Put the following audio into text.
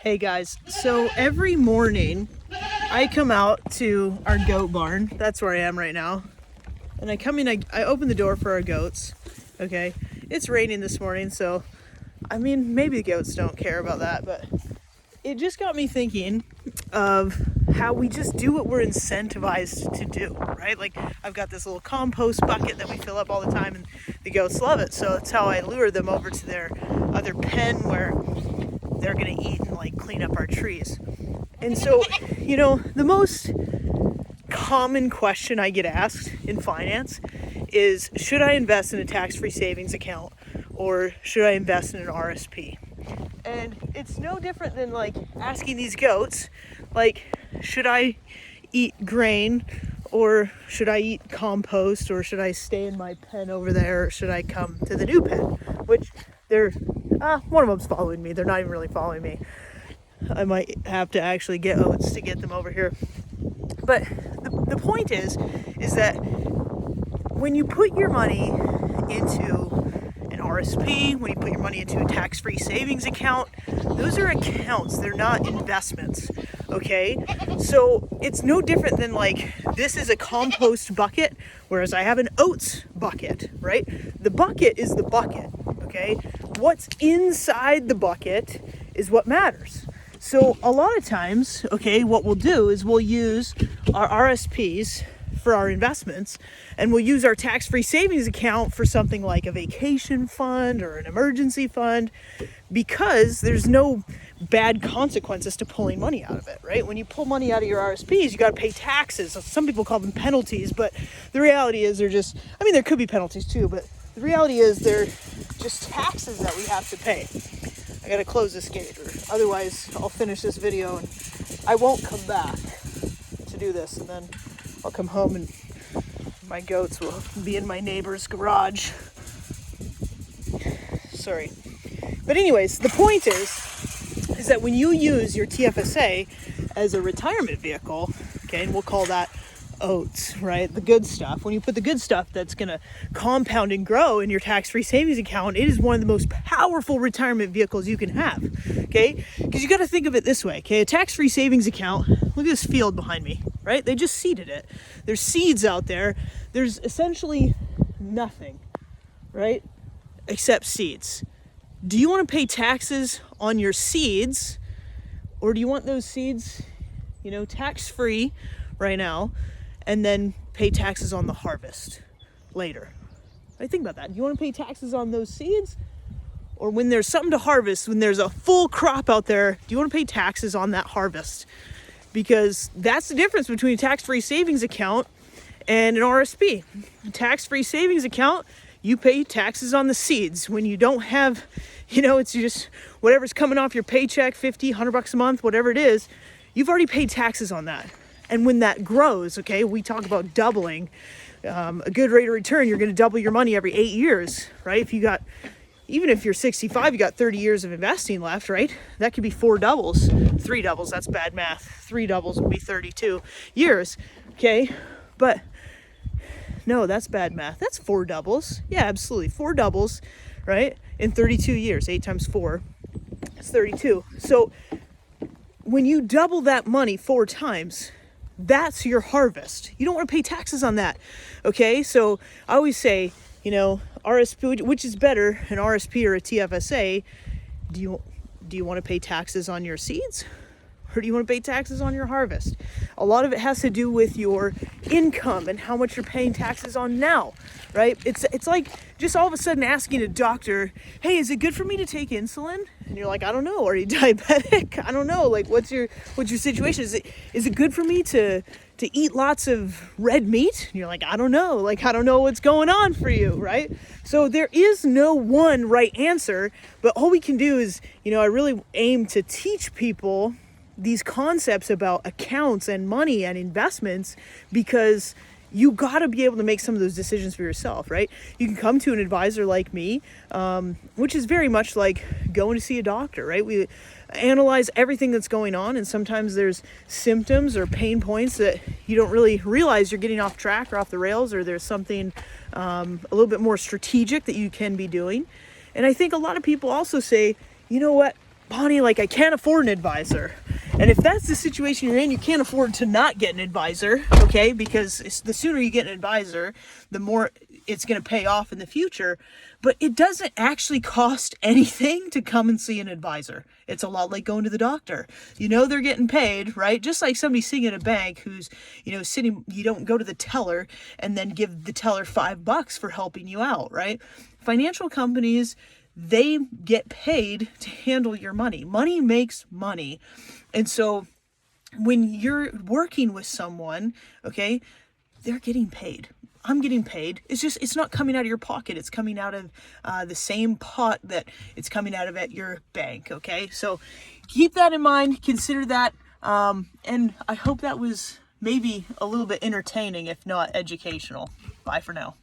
Hey guys, so every morning I come out to our goat barn. That's where I am right now. And I come in, I open the door for our goats. Okay, it's raining this morning, so I mean, maybe the goats don't care about that, but it just got me thinking of how we just do what we're incentivized to do, right? Like, I've got this little compost bucket that we fill up all the time, and the goats love it. So that's how I lure them over to their other pen where they're gonna eat and like clean up our trees. And so, the most common question I get asked in finance is, should I invest in a tax-free savings account or should I invest in an RSP? And it's no different than like asking these goats, like, should I eat grain or should I eat compost or should I stay in my pen over there or should I come to the new pen? Which they're, one of them's following me. They're not even really following me. I might have to actually get oats to get them over here. But the point is that when you put your money into an RSP, when you put your money into a tax-free savings account, those are accounts. They're not investments, okay? So it's no different than like, this is a compost bucket, whereas I have an oats bucket, right? The bucket is the bucket, okay? What's inside the bucket is what matters. So a lot of times, okay, what we'll do is we'll use our RSPs for our investments, and we'll use our tax-free savings account for something like a vacation fund or an emergency fund, because there's no bad consequences to pulling money out of it, right? When you pull money out of your RSPs, you got to pay taxes. Some people call them penalties, but the reality is there could be penalties too, but the reality is they're just taxes that we have to pay. I gotta close this gate, or otherwise I'll finish this video and I won't come back to do this, and then I'll come home and my goats will be in my neighbor's garage. Sorry. But anyways, the point is that when you use your TFSA as a retirement vehicle, okay, and we'll call that oats, right? The good stuff. When you put the good stuff that's going to compound and grow in your tax-free savings account, it is one of the most powerful retirement vehicles you can have, okay? Because you got to think of it this way, okay? A tax-free savings account, look at this field behind me, right? They just seeded it. There's seeds out there. There's essentially nothing, right? Except seeds. Do you want to pay taxes on your seeds, or do you want those seeds, tax-free right now, and then pay taxes on the harvest later? Think about that. Do you want to pay taxes on those seeds? Or when there's something to harvest, when there's a full crop out there, do you want to pay taxes on that harvest? Because that's the difference between a tax-free savings account and an RSP. A tax-free savings account, you pay taxes on the seeds. When you don't have, it's just whatever's coming off your paycheck, $50, $100 a month, whatever it is, you've already paid taxes on that. And when that grows, okay, we talk about doubling. A good rate of return, you're going to double your money every 8 years, right? Even if you're 65, you got 30 years of investing left, right? That could be 4 doubles, 3 doubles, that's bad math. 3 doubles would be 32 years, okay? But no, that's bad math. That's 4 doubles. Yeah, absolutely. 4 doubles, right? In 32 years, 8 times 4, it's 32. So when you double that money 4 times, that's your harvest. You don't want to pay taxes on that, okay? So I always say, RSP, which is better, an RSP or a TFSA? Do you want to pay taxes on your seeds, or do you want to pay taxes on your harvest? A lot of it has to do with your income and how much you're paying taxes on now, right? It's like just all of a sudden asking a doctor, hey, is it good for me to take insulin? And you're like, I don't know. Are you diabetic? I don't know. Like, what's your situation? Is it good for me to eat lots of red meat? And you're like, I don't know. Like, I don't know what's going on for you, right? So there is no one right answer, but all we can do is, I really aim to teach people these concepts about accounts and money and investments, because you got to be able to make some of those decisions for yourself, right? You can come to an advisor like me, which is very much like going to see a doctor, right? We analyze everything that's going on, and sometimes there's symptoms or pain points that you don't really realize you're getting off track or off the rails, or there's something a little bit more strategic that you can be doing. And I think a lot of people also say, you know what? Bonnie, like, I can't afford an advisor. And if that's the situation you're in, you can't afford to not get an advisor, okay? Because the sooner you get an advisor, the more it's going to pay off in the future. But it doesn't actually cost anything to come and see an advisor. It's a lot like going to the doctor. You know they're getting paid, right? Just like somebody sitting at a bank who's, sitting, you don't go to the teller and then give the teller $5 for helping you out, right? Financial companies, they get paid to handle your money. Money makes money. And so when you're working with someone, okay, they're getting paid. I'm getting paid. It's not coming out of your pocket. It's coming out of the same pot that it's coming out of at your bank, okay? So keep that in mind. Consider that. And I hope that was maybe a little bit entertaining, if not educational. Bye for now.